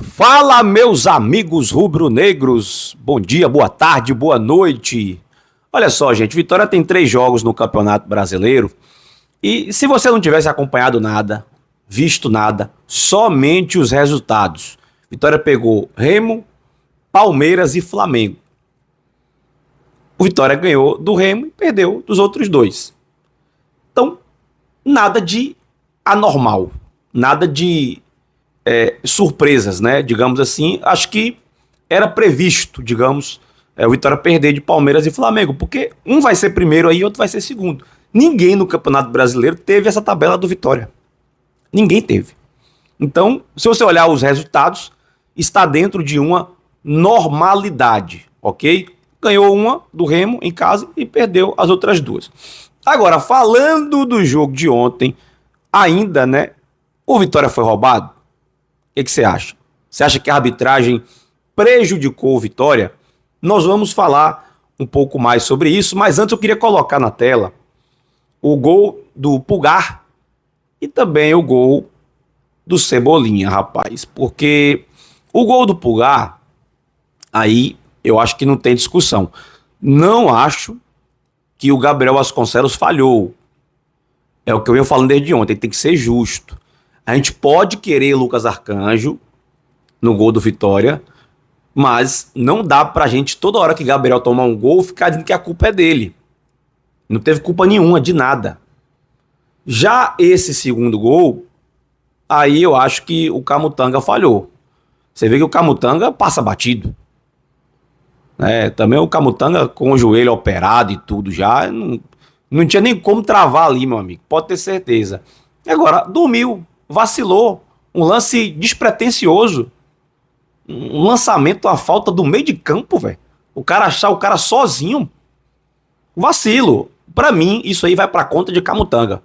Fala, meus amigos rubro-negros. Bom dia, boa tarde, boa noite. Olha só, gente, Vitória tem 3 jogos no Campeonato Brasileiro. E se você não tivesse acompanhado nada, visto nada, somente os resultados. Vitória pegou Remo, Palmeiras e Flamengo. O Vitória ganhou do Remo e perdeu dos outros dois. Então, nada de anormal, nada de surpresas, né? Digamos assim, acho que era previsto, digamos, o Vitória perder de Palmeiras e Flamengo, porque um vai ser primeiro aí, outro vai ser segundo. Ninguém no Campeonato Brasileiro teve essa tabela do Vitória. Ninguém teve. Então, se você olhar os resultados, está dentro de uma normalidade, ok? Ganhou uma do Remo em casa e perdeu as outras duas. Agora, falando do jogo de ontem, ainda, né? O Vitória foi roubado? O que você acha? Você acha que a arbitragem prejudicou o Vitória? Nós vamos falar um pouco mais sobre isso, mas antes eu queria colocar na tela o gol do Pulgar e também o gol do Cebolinha, rapaz. Porque o gol do Pulgar, aí eu acho que não tem discussão. Não acho que o Gabriel Vasconcelos falhou. É o que eu venho falando desde ontem, tem que ser justo. A gente pode querer Lucas Arcanjo no gol do Vitória, mas não dá pra gente, toda hora que Gabriel tomar um gol, ficar dizendo que a culpa é dele. Não teve culpa nenhuma, de nada. Já esse segundo gol, aí eu acho que o Camutanga falhou. Você vê que o Camutanga passa batido. Também o Camutanga com o joelho operado e tudo já, não tinha nem como travar ali, meu amigo, pode ter certeza. Agora, dormiu, vacilou, um lance despretensioso, um lançamento, a falta do meio de campo, velho. O cara achar o cara sozinho, vacilo. Pra mim, isso aí vai pra conta de Camutanga.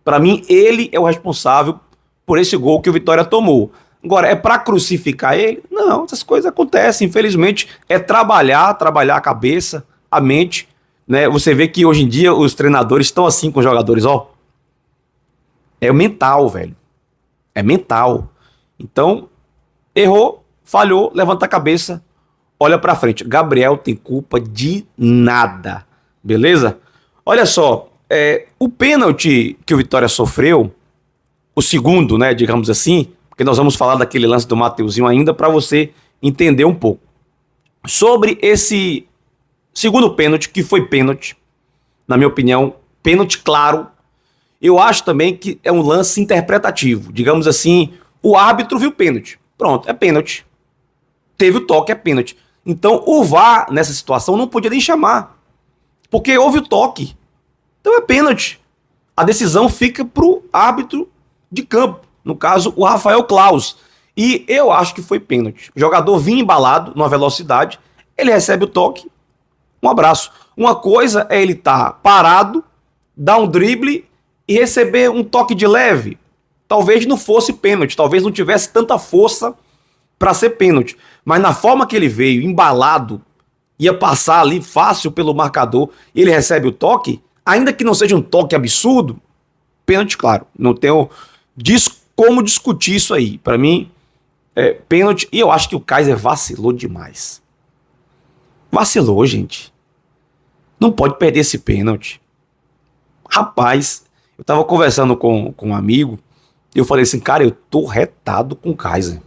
Pra mim, ele é o responsável por esse gol que o Vitória tomou. Agora, é pra crucificar ele? Não, essas coisas acontecem, infelizmente. É trabalhar a cabeça, a mente, né? Você vê que hoje em dia os treinadores estão assim com os jogadores, ó. É mental, velho. É mental. Então, errou, falhou, levanta a cabeça, olha pra frente. Gabriel tem culpa de nada, beleza? Olha só, o pênalti que o Vitória sofreu, o segundo, né, digamos assim, porque nós vamos falar daquele lance do Mateuzinho ainda para você entender um pouco. Sobre esse segundo pênalti, que foi pênalti, na minha opinião, pênalti claro. Eu acho também que é um lance interpretativo. Digamos assim, o árbitro viu pênalti. Pronto, é pênalti. Teve o toque, é pênalti. Então o VAR, nessa situação, não podia nem chamar. Porque houve o toque. Então é pênalti. A decisão fica pro árbitro de campo. No caso, o Rafael Claus. E eu acho que foi pênalti. O jogador vinha embalado, numa velocidade, ele recebe o toque, um abraço. Uma coisa é ele estar parado, dar um drible e receber um toque de leve. Talvez não fosse pênalti, talvez não tivesse tanta força para ser pênalti. Mas na forma que ele veio, embalado, ia passar ali fácil pelo marcador, e ele recebe o toque, ainda que não seja um toque absurdo, pênalti, claro. Não tenho como discutir isso aí. Para mim, pênalti. E eu acho que o Kaiser vacilou demais. Vacilou, gente. Não pode perder esse pênalti. Rapaz, eu tava conversando com um amigo e eu falei assim, cara, eu tô retado com o Kaiser.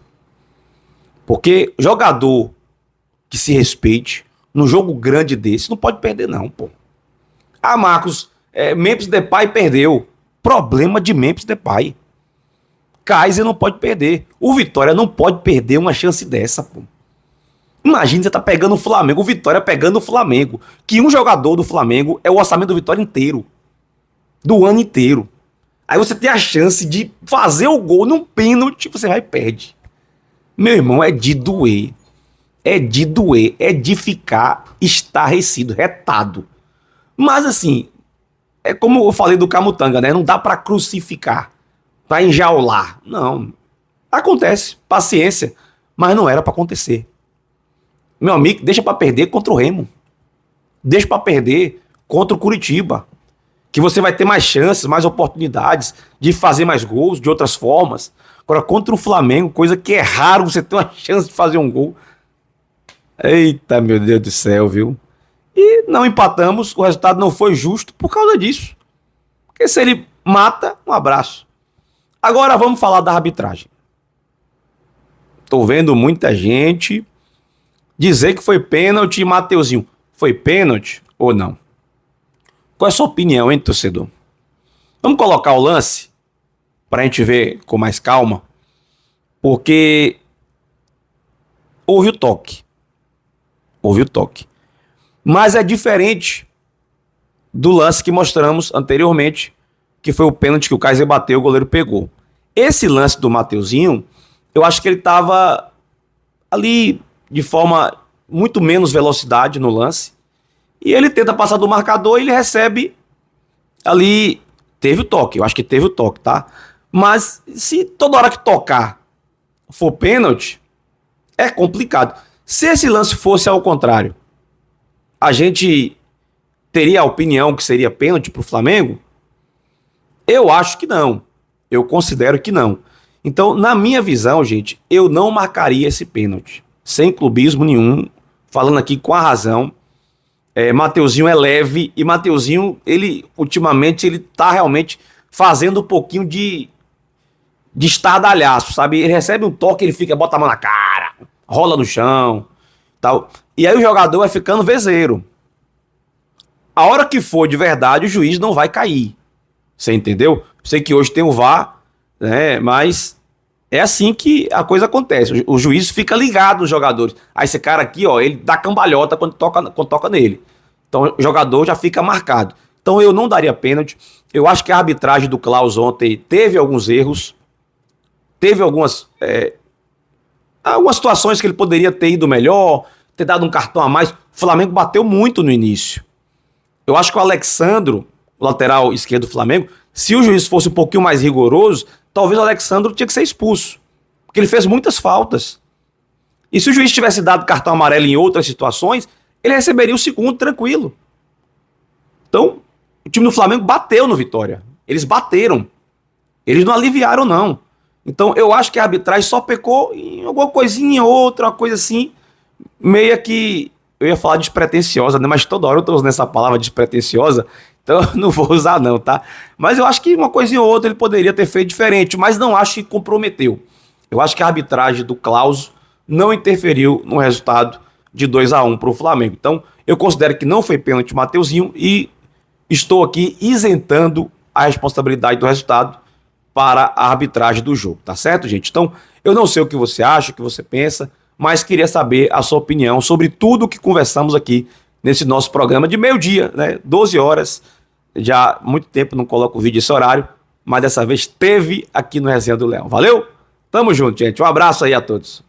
Porque jogador que se respeite num jogo grande desse não pode perder não, pô. Ah, Marcos, Memphis Depay perdeu. Problema de Memphis Depay. Kaiser não pode perder. O Vitória não pode perder uma chance dessa, pô. Imagina você tá pegando o Flamengo, o Vitória pegando o Flamengo. Que um jogador do Flamengo é o orçamento do Vitória inteiro. Do ano inteiro. Aí você tem a chance de fazer o gol num pênalti, você vai e perde. Meu irmão, é de doer. É de doer. É de ficar estarrecido, retado. Mas assim, é como eu falei do Camutanga, né? Não dá pra crucificar, pra enjaular. Não. Acontece, paciência. Mas não era pra acontecer. Meu amigo, deixa pra perder contra o Remo. Deixa pra perder contra o Curitiba. Que você vai ter mais chances, mais oportunidades de fazer mais gols de outras formas. Agora, contra o Flamengo, coisa que é raro você ter uma chance de fazer um gol. Eita, meu Deus do céu, viu? E não empatamos, o resultado não foi justo por causa disso. Porque se ele mata, um abraço. Agora vamos falar da arbitragem. Tô vendo muita gente dizer que foi pênalti, Mateuzinho. Foi pênalti ou não? Qual é a sua opinião, hein, torcedor? Vamos colocar o lance pra gente ver com mais calma, porque houve o toque. Houve o toque. Mas é diferente do lance que mostramos anteriormente, que foi o pênalti que o Kaiser bateu, o goleiro pegou. Esse lance do Mateuzinho, eu acho que ele estava ali de forma muito menos velocidade no lance, e ele tenta passar do marcador e ele recebe ali, teve o toque, eu acho que teve o toque, tá? Mas se toda hora que tocar for pênalti, é complicado. Se esse lance fosse ao contrário, a gente teria a opinião que seria pênalti pro Flamengo? Eu acho que não. Eu considero que não. Então, na minha visão, gente, eu não marcaria esse pênalti. Sem clubismo nenhum. Falando aqui com a razão. Mateuzinho é leve. E Mateuzinho, ele, ultimamente, ele tá realmente fazendo um pouquinho de estardalhaço, sabe? Ele recebe um toque, ele fica, bota a mão na cara, rola no chão, tal. E aí o jogador vai ficando vezeiro. A hora que for de verdade, o juiz não vai cair. Você entendeu? Sei que hoje tem o VAR, né? Mas é assim que a coisa acontece. O juiz fica ligado nos jogadores. Aí esse cara aqui, ó, ele dá cambalhota quando toca nele. Então o jogador já fica marcado. Então eu não daria pênalti. Eu acho que a arbitragem do Klaus ontem teve alguns erros. Teve algumas situações que ele poderia ter ido melhor, ter dado um cartão a mais. O Flamengo bateu muito no início. Eu acho que o Alexandro, o lateral esquerdo do Flamengo, se o juiz fosse um pouquinho mais rigoroso, talvez o Alexandro tinha que ser expulso. Porque ele fez muitas faltas. E se o juiz tivesse dado cartão amarelo em outras situações, ele receberia o segundo tranquilo. Então, o time do Flamengo bateu no Vitória. Eles bateram. Eles não aliviaram, não. Então, eu acho que a arbitragem só pecou em alguma coisinha, outra, uma coisa assim, meio que, eu ia falar despretensiosa, né? Mas toda hora eu tô usando essa palavra despretensiosa, então eu não vou usar não, tá? Mas eu acho que uma coisinha ou outra ele poderia ter feito diferente, mas não acho que comprometeu. Eu acho que a arbitragem do Klaus não interferiu no resultado de 2-1 para o Flamengo. Então, eu considero que não foi pênalti Mateuzinho e estou aqui isentando a responsabilidade do resultado para a arbitragem do jogo, tá certo, gente? Então, eu não sei o que você acha, o que você pensa, mas queria saber a sua opinião sobre tudo o que conversamos aqui nesse nosso programa de meio-dia, né? 12 horas, já há muito tempo não coloco o vídeo esse horário, mas dessa vez teve aqui no Resenha do Leão. Valeu? Tamo junto, gente. Um abraço aí a todos.